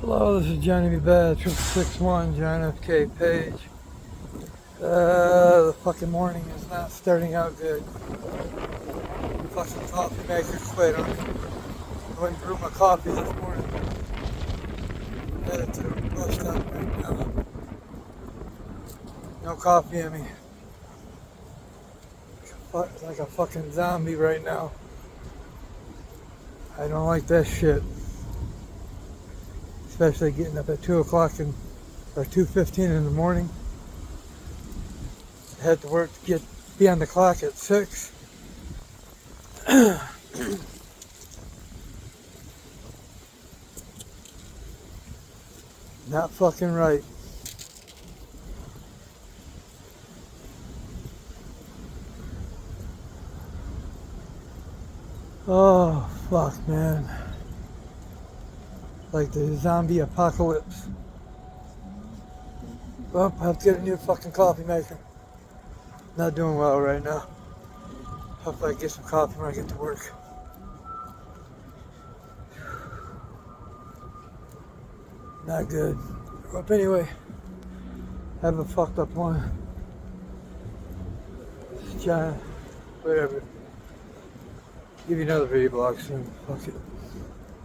Hello, this is Johnny B. Bad, 661, John FK page. The fucking morning is not starting out good. Fucking coffee maker quit on me. I went and brewed my coffee this morning. Headed to the bus stop right now. No coffee in me. Like a fucking zombie right now. I don't like that shit. Especially getting up at 2 o'clock or 2:15 in the morning. Head to work to be on the clock at 6. Not fucking right. Oh, fuck, man. Like the zombie apocalypse. Well, I have to get a new fucking coffee maker. Not doing well right now. Hopefully I get some coffee when I get to work. Not good. But anyway, have a fucked up one. John, whatever. Give you another video blog soon. Fuck it.